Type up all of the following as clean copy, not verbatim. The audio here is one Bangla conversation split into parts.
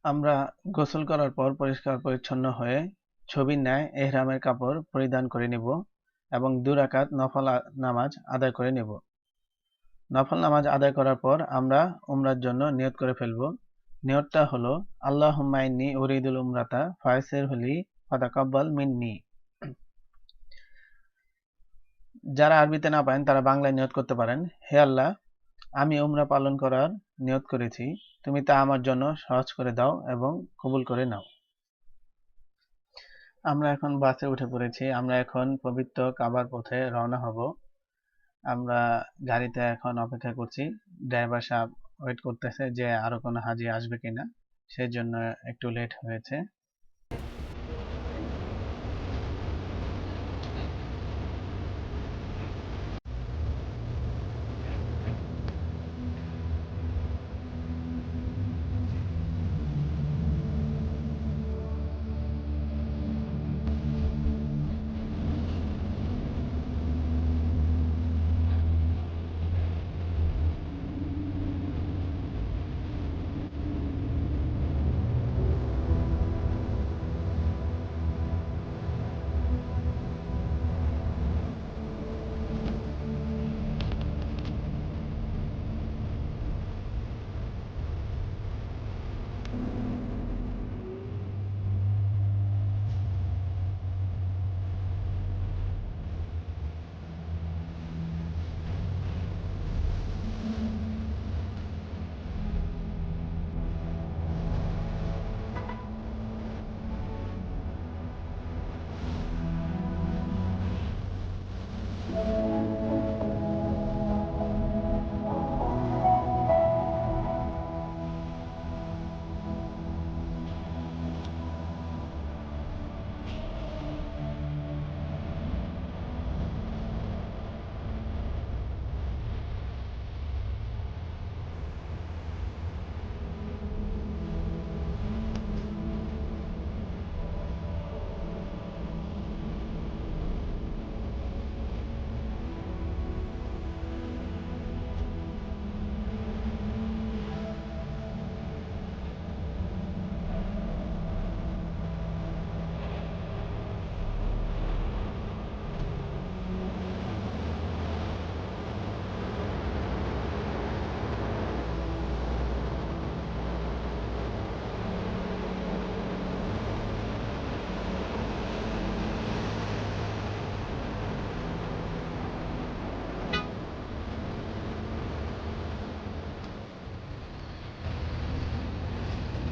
আমরা গোসল করার পর পরিষ্কার পরিচ্ছন্ন হয়ে ছবির ন্যায় এহরামের কাপড় পরিধান করে নিব এবং 2 রাকাত নফল নামাজ আদায় করে নেব। নফল নামাজ আদায় করার পর আমরা উমরার জন্য নিয়ত করে ফেলব। নিয়তটা হলো আল্লাহুম্মা ইন্নী উরিদুল উমরাতা ফায়াসসিরহু লি ফাতাকাব্বাল মিন্নি। যারা আরবিতে না পারেন তারা বাংলায় নিয়ত করতে পারেন। হে আল্লাহ, আমি উমরা পালন করার নিয়ত করেছি, তুমি তা আমার জন্য সহজ করে দাও এবং কবুল করে নাও। আমরা এখন বাসে উঠে পড়েছি। আমরা এখন পবিত্র কাবার পথে রওনা হব। আমরা গাড়িতে এখন অপেক্ষা করছি। ড্রাইভার সাহেব ওয়েট করতেছে যে আরো কোনো হাজি আসবে কিনা, সেজন্য একটু লেট হয়েছে।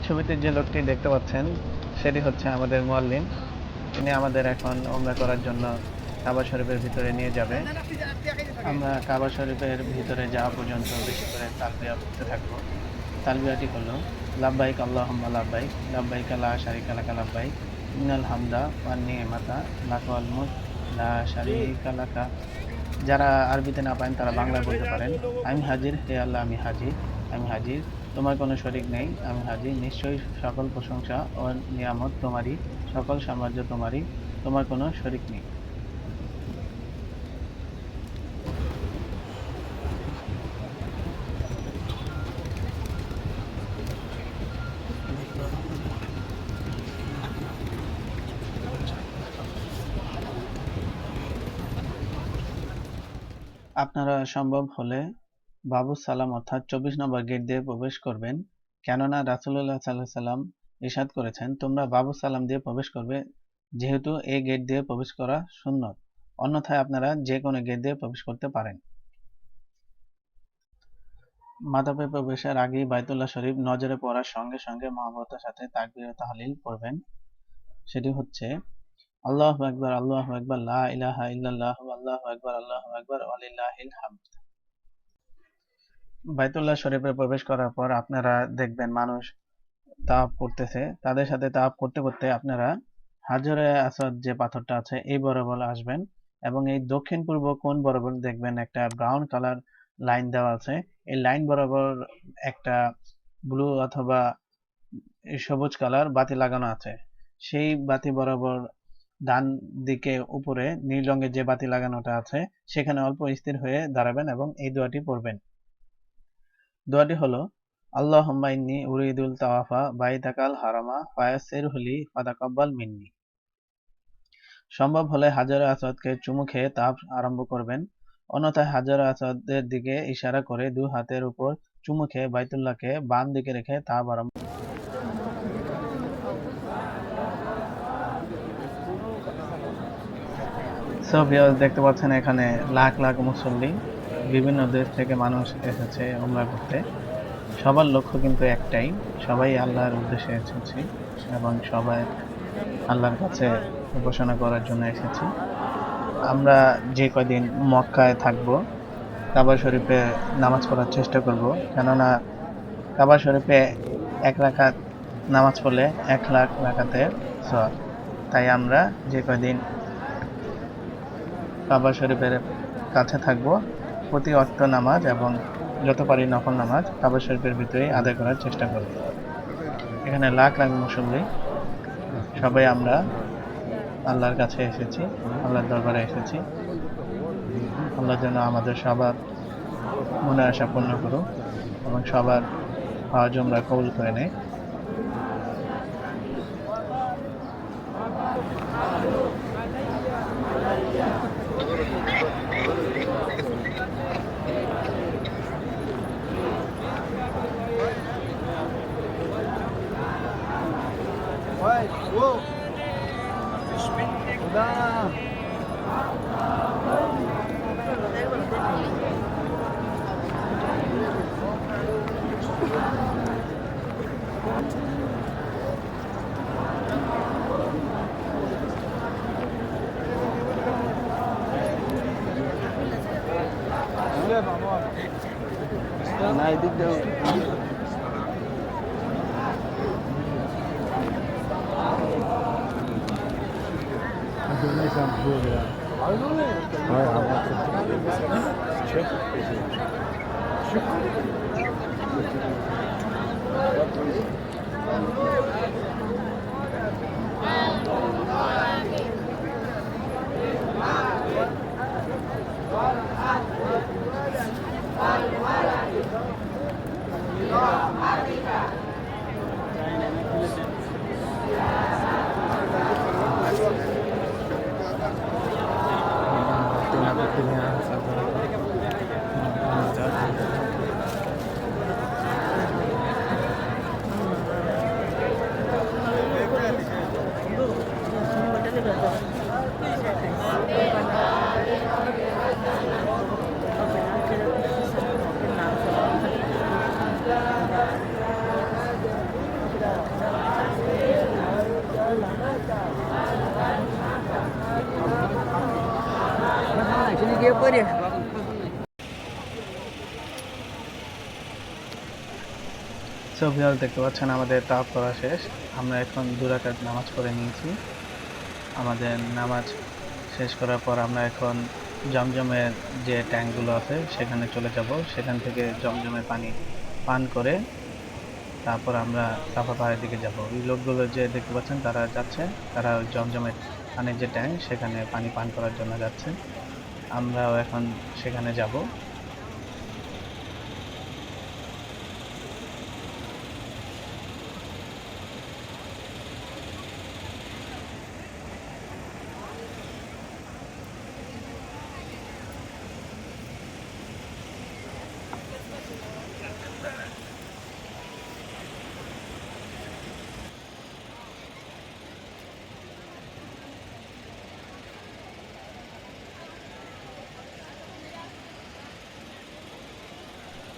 ছবিতে যে লোকটি দেখতে পাচ্ছেন সেটি হচ্ছে আমাদের মুয়াল্লিম। তিনি আমাদের এখন উমরা করার জন্য কাবা শরীফের ভিতরে নিয়ে যাবে। আমরা কাবা শরীফের ভিতরে যাওয়া পর্যন্ত বেশি করে তালবিয়া পড়তে থাকবো। তালবিয়াটি হলো লাব্বাইক আল্লাহুম্মা লাব্বাইক, লাব্বাইক লা শারিকা লাকা লাব্বাইক, ইন্নাল হামদা ওয়ান নি'মাতা লাকা ওয়াল মুলক লা শারিকা লাকা। যারা আরবিতে না পারেন তারা বাংলায় বলতে পারেন। আমি হাজির, হে আল্লাহ আমি হাজির, আমি হাজির, তোমার কোনো শরীক নেই, আমি হাজির, নিশ্চয়ই সকল প্রশংসা ও নিয়ামত তোমারই, সকল সাম্রাজ্য তোমারই, তোমার কোনো শরীক নেই। আপনারা সম্ভব হলে বাবু সালাম অর্থাৎ 24 নম্বর গেট দিয়ে প্রবেশ করবেন, কেননা রাসূলুল্লাহ সাল্লাল্লাহু আলাইহি সাল্লাম ইরশাদ করেছেন তোমরা বাবু সালাম দিয়ে প্রবেশ করবে, যেহেতু এই গেট দিয়ে প্রবেশ করা সুন্নত। অন্যথায় আপনারা যে কোনো গেট দিয়ে প্রবেশ করতে পারেন। মাতাবে প্রবেশের আগেই বাইতুল্লাহ শরীফ নজরে পড়ার সঙ্গে সঙ্গে মহব্বতের সাথে তাকবীর ও তাহলিল পড়বেন। সেটি হচ্ছে আল্লাহু আকবার, আল্লাহু আকবার, লা ইলাহা ইল্লাল্লাহু, আল্লাহু আকবার, আল্লাহু আকবার, ওয়ালিল্লাহিল হামদ। বাইতুল্লাহ শরীফে প্রবেশ করার পর আপনারা দেখবেন মানুষ তাওয়াফ করতেছে। তাদের সাথে তাওয়াফ করতে করতে আপনারা হাজরে আসওয়াদ যে পাথরটা আছে এই বরাবর আসবেন এবং এই দক্ষিণ পূর্ব কোণ বরাবর দেখবেন একটা ব্রাউন কালার লাইন দেওয়া আছে। এই লাইন বরাবর একটা ব্লু অথবা সবুজ কালার বাতি লাগানো আছে। সেই বাতি বরাবর ডান দিকে উপরে নীল রঙের যে বাতি লাগানোটা আছে সেখানে অল্প স্থির হয়ে দাঁড়াবেন এবং এই দোয়াটি পড়বেন। দোয়াটি হলো আল্লাহুম্মা ইন্নী উরিদুল তাওয়াফা বাইতাকাল হারামা ফায়াসসিরহু লি ফাতাকাব্বাল মিন্নী। সম্ভব হলে হাজরে আসওয়াদকে চুমু খেয়ে তাওয়াফ আরম্ভ করবেন, অন্যথায় হাজরে আসওয়াদের দিকে ইশারা করে দুই হাতের উপর চুমু খেয়ে বাইতুল্লাহকে বাম দিকে রেখে তাওয়াফ আরম্ভ। সো ভিউয়ার্স, দেখতে পাচ্ছেন এখানে লাখ লাখ মুসল্লি, বিভিন্ন দেশ থেকে মানুষ এসেছে উমরা করতে। সবার লক্ষ্য কিন্তু একটাই, সবাই আল্লাহর উদ্দেশ্যে এসেছি এবং সবাই আল্লাহর কাছে উপাসনা করার জন্য এসেছি। আমরা যে কয়দিন মক্কায় থাকবো, কাবা শরীফে নামাজ পড়ার চেষ্টা করব, কেননা কাবা শরীফে 1 রাকাত নামাজ পড়লে 1 লাখ রাকাতের সওয়াব। তাই আমরা যে কয়দিন কাবা শরীফের কাছে থাকবো, প্রতি ওয়াক্ত নামাজ এবং যত পারি নফল নামাজ কাবা শরীফের ভিতরেই আদায় করার চেষ্টা করব। এখানে লাখ লাখ মুসল্লি, সবাই আমরা আল্লাহর কাছে এসেছি, আল্লাহর দরবারে এসেছি। আল্লাহ যেন আমাদের সবার মনের আশা পূর্ণ করুক এবং সবার হজ উমরা কবুল করে নেয়। না, এদিক দাও। সো ভিউয়ার্স, দেখতে পাচ্ছেন আমাদের তাওয়াফ করা শেষ। আমরা এখন 2 রাকাত নামাজ পড়ে নিয়েছি। আমাদের নামাজ শেষ করার পর আমরা এখন জমজমের যে ট্যাঙ্কগুলো আছে সেখানে চলে যাব। সেখান থেকে জমজমের পানি পান করে তারপর আমরা সাফা পাহাড়ের দিকে যাব। ওই লোকগুলো যে দেখতে পাচ্ছেন তারা যাচ্ছে, তারা ওই জমজমের পানির যে ট্যাঙ্ক সেখানে পানি পান করার জন্য যাচ্ছে। আমরাও এখন সেখানে যাব।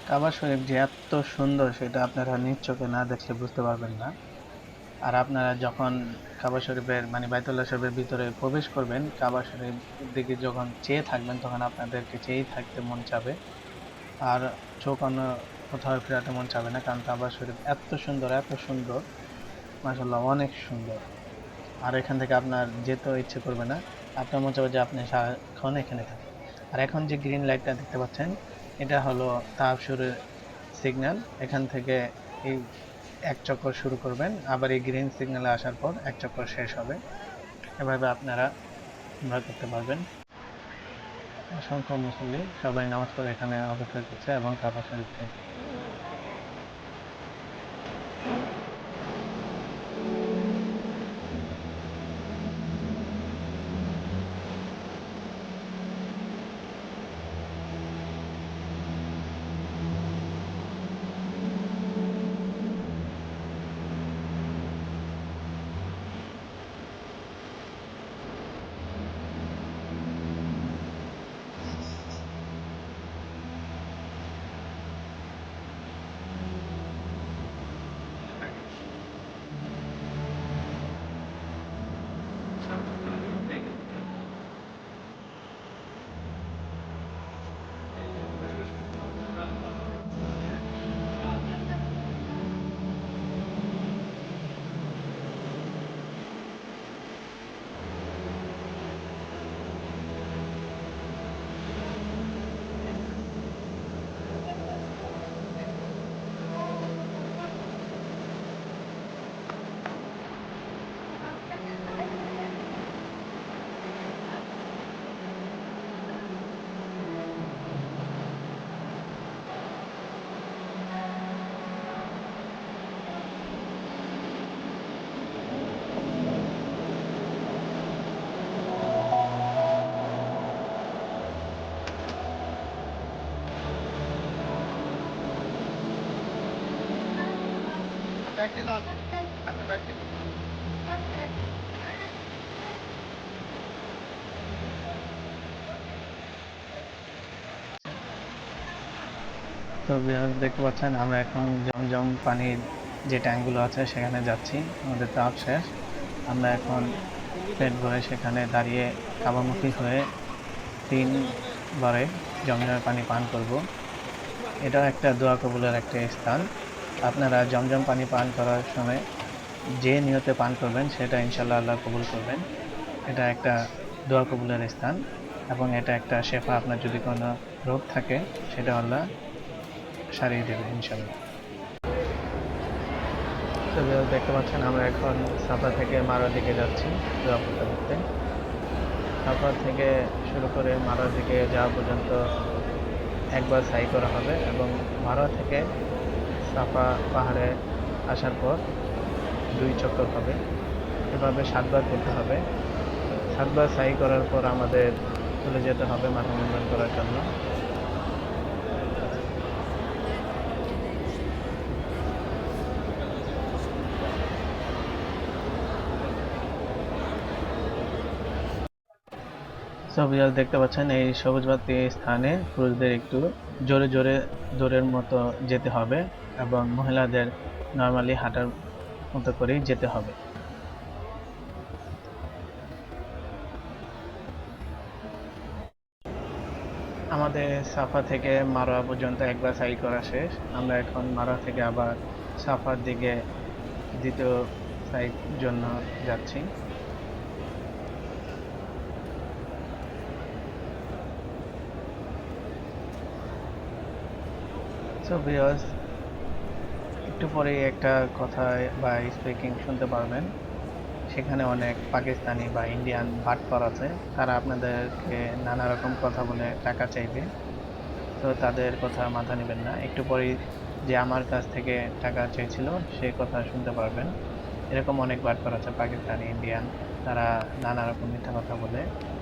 কাবা শরীফ যে এত সুন্দর সেটা আপনারা নিজ চোখে না দেখলে বুঝতে পারবেন না। আর আপনারা যখন কাবা শরীফের মানে বাইতুল্লাহ শরীফের ভিতরে প্রবেশ করবেন, কাবা শরীফ দিকে যখন চেয়ে থাকবেন তখন আপনাদেরকে চেয়েই থাকতে মন চাবে, আর চোখ অন্য কোথাও ফেরাতে মন চাবে না, কারণ কাবা শরীফ এত সুন্দর, এত সুন্দর, মাশাআল্লাহ অনেক সুন্দর। আর এখান থেকে আপনার যেতেও ইচ্ছে করবে না, আপনার মনে চাবে যে আপনি সারাক্ষণ এখানে থাকেন। আর এখন যে গ্রিন লাইটটা দেখতে পাচ্ছেন এটা হলো তাওয়াফ শুরুর সিগন্যাল। এখান থেকে এই 1 চক্কর শুরু করবেন, আবার এই গ্রিন সিগন্যালে আসার পর 1 চক্কর শেষ হবে। এভাবে আপনারা উমরা করতে পারবেন। অসংখ্য মুসল্লি সবাই নামাজ পড়ে এখানে অপেক্ষা করছে এবং কাবা শরীফকে তো ভিউয়ার্স দেখতে পাচ্ছেন আমরা এখন জমজম পানির যে ট্যাঙ্কগুলো আছে সেখানে যাচ্ছি। আমাদের তাপ শেষ, আমরা এখন পেট ভরে সেখানে দাঁড়িয়ে কাবামুখী হয়ে 3 বারে জমজমের পানি পান করব। এটাও একটা দোয়া কবুলের একটা স্থান। আপনারা জমজম পানি পান করার সময় যে নিয়তে পান করবেন সেটা ইনশাল্লাহ আল্লাহ কবুল করবেন। এটা একটা দোয়া কবুলের স্থান এবং এটা একটা শেফা। আপনার যদি কোনো রোগ থাকে সেটা আল্লাহ সারিয়ে দেবে ইনশাল্লাহ। তো দেখতে পাচ্ছেন আমরা এখন সাফা থেকে মারোয়ার দিকে যাচ্ছি দোয়া করতে করতে। সাফা থেকে শুরু করে মারোয়ার দিকে যাওয়া পর্যন্ত একবার সাই করা হবে এবং মারোয়া থেকে সাফা পাহাড়ে আসার পর 2 চক্কর হবে। এভাবে 7 বার করতে হবে। 7 বার সাই করার পর আমাদের চলে যেতে হবে মাথা মুন্ডন করার জন্য। ভিউয়ার্স দেখতে পাচ্ছেন এই সবুজ বাতি স্থানে পুরুষদের একটু জোরে জোরে দৌড়ের মতো যেতে হবে এবং মহিলাদের নর্মালি হাঁটার মতো করেই যেতে হবে। আমাদের সাফা থেকে মারোয়া পর্যন্ত একবার সাই করা শেষ। আমরা এখন মারোয়া থেকে আবার সাফার দিকে দ্বিতীয় সাইড জন্য যাচ্ছি। ভিউয়ার্স একটু পরেই একটা কথা বা স্পিকিং শুনতে পারবেন। সেখানে অনেক পাকিস্তানি বা ইন্ডিয়ান বাটপার আছে, তারা আপনাদেরকে নানা রকম কথা বলে টাকা চাইবে। তো তাদের কথা মাথা নেবেন না। একটু পরেই যে আমার কাছ থেকে টাকা চেয়েছিল সেই কথা শুনতে পারবেন। এরকম অনেক বাটপার আছে পাকিস্তানি, ইন্ডিয়ান, তারা নানা রকম মিথ্যা কথা বলে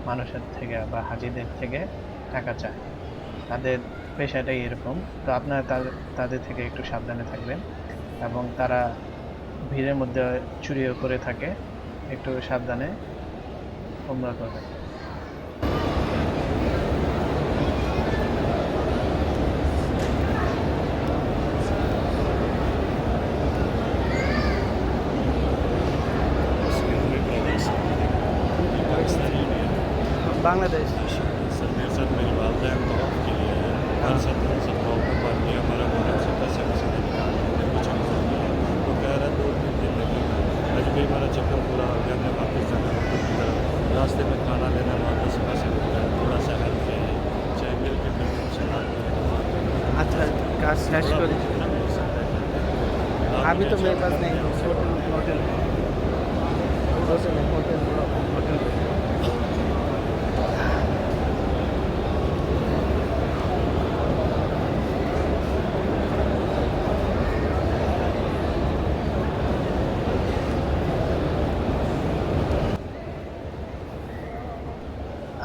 মানুষের থেকে বা হাজিদের থেকে টাকা চায়। তাদের পেশাটাই এরকম। তো আপনারা তাদের থেকে একটু সাবধানে থাকবেন এবং তারা ভিড়ের মধ্যে চুরিও করে থাকে, একটু সাবধানে উমরা করবেন। बांग्लादेश सर मेरे साथ मेरी वालदा तवाफ के लिए है। हर साल सब तवाफ में पढ़ती है। हमारा मोहरम से पैसे वैसे नहीं निकालते हैं, कुछ नहीं करते हैं। तो कह रहा 2-3 दिन लगेगा। आज भी हमारा चक्कर पूरा हो गया। हमने वापस जाना होटल की तरफ, रास्ते में खाना लेना वापस पैसे थोड़ा सा हेल्प है, चाहे मिल के फिर उनसे बात करें। अच्छा काज शेष कर अभी तो मेरे पास नहीं होटल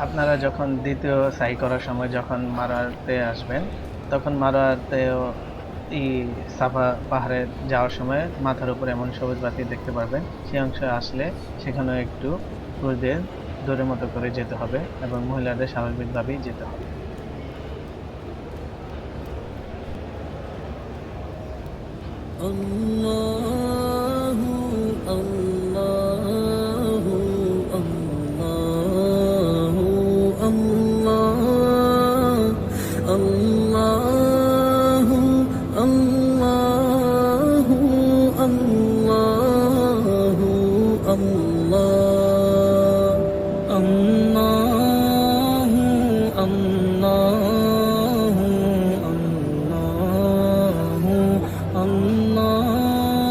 আপনারা যখন দ্বিতীয় সাই করার সময় যখন মারোয়াতে আসবেন তখন মারোয়াতেও সাফা পাহাড়ে যাওয়ার সময় মাথার উপরে এমন সবুজ বাতি দেখতে পারবেন। সেই অংশে আসলে সেখানেও একটু পুরুষদের দৌড়ের মতো করে যেতে হবে এবং মহিলাদের স্বাভাবিকভাবেই যেতে হবে। আল্লাহু আল্লাহু আল্লাহু আল্লাহ আল্লাহু আল্লাহু আল্লাহু আল্লাহ আল্লাহু আল্লাহু আল্লাহু আল্লাহ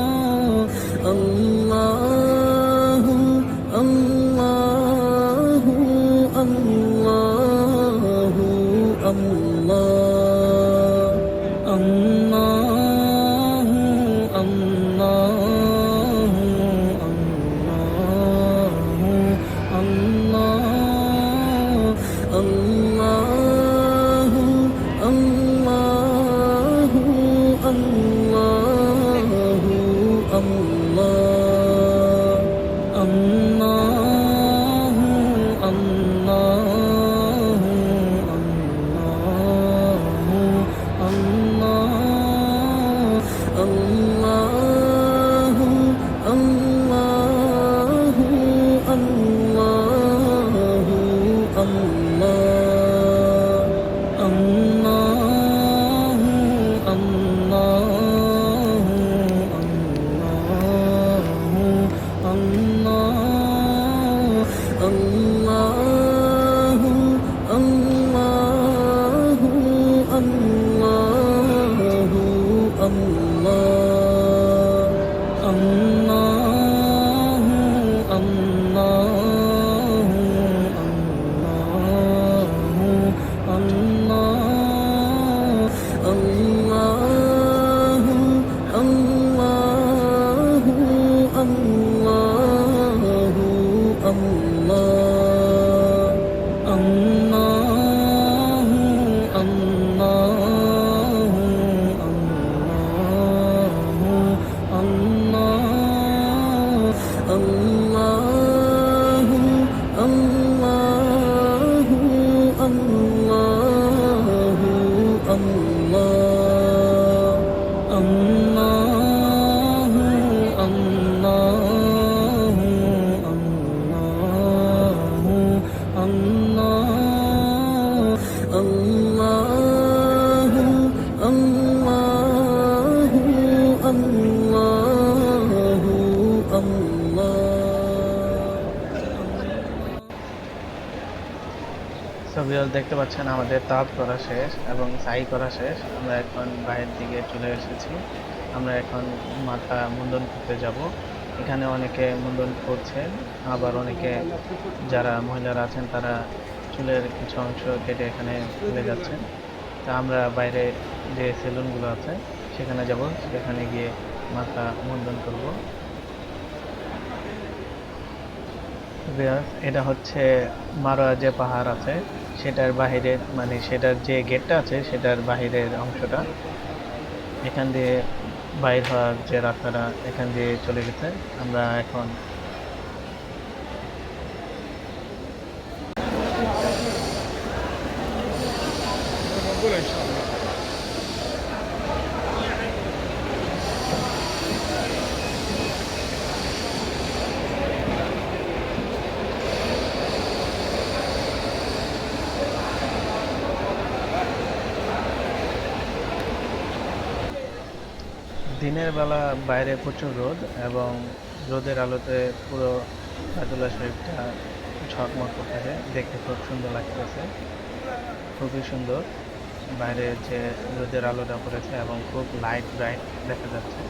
ভিউয়ার্স দেখতে পাচ্ছেন আমাদের তাওয়াফ করা শেষ এবং সাই করা শেষ। আমরা এখন বাইরের দিকে চলে এসেছি। আমরা এখন মাথা মুন্ডন করতে যাব। এখানে অনেকে মুন্ডন করছেন, আবার অনেকে যারা মহিলারা আছেন তারা চুলের কিছু অংশ কেটে এখানে ফেলে যাচ্ছেন। তা আমরা বাইরে যে সেলুনগুলো আছে সেখানে যাব, সেখানে গিয়ে মাথা মুন্ডন করব। ভিউয়ার্স, এটা হচ্ছে মারোয়া যে পাহাড় আছে সেটার বাহিরের, মানে সেটার যে গেটটা আছে সেটার বাহিরের অংশটা। এখান দিয়ে বাইর হওয়ার যে রাস্তাটা এখান দিয়ে চলে গেছে। আমরা এখন দিনের বেলা বাইরে প্রচুর রোদ, এবং রোদের আলোতে পুরো বায়তুল্লাহ শরীফটা ঝকমক করতেছে, দেখতে খুব সুন্দর লাগতেছে, খুবই সুন্দর। বাইরে যে রোদের আলোটা পড়েছে এবং খুব লাইট ব্রাইট দেখা যাচ্ছে,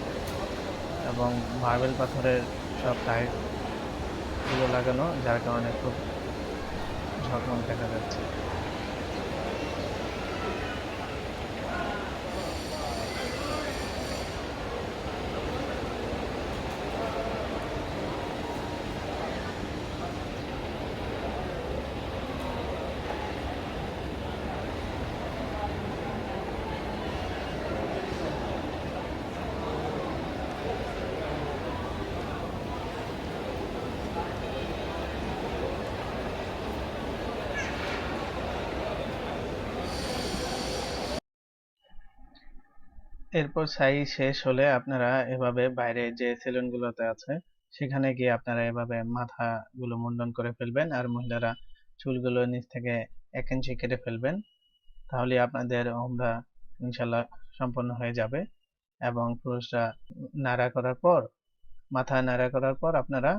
এবং মার্বেল পাথরের সব টাইল গুলো লাগানো, যার কারণে খুব ঝকমক দেখা যাচ্ছে। এরপর সাই শেষ হলে আপনারা এভাবে বাইরে যে সেলুন গুলোতে আছে সেখানে গিয়ে আপনারা এভাবে মাথা গুলো মুন্ডন করে ফেলবেন, আর মহিলারা চুলগুলো নিচ থেকে 1 ইঞ্চি কেটে ফেলবেন। তাহলে আপনাদের ওমরা ইনশাল্লাহ সম্পন্ন হয়ে যাবে। এবং পুরুষরা নাড়া করার পর, মাথা নাড়া করার পর আপনারা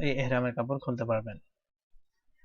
এই এহরামের কাপড় খুলতে পারবেন।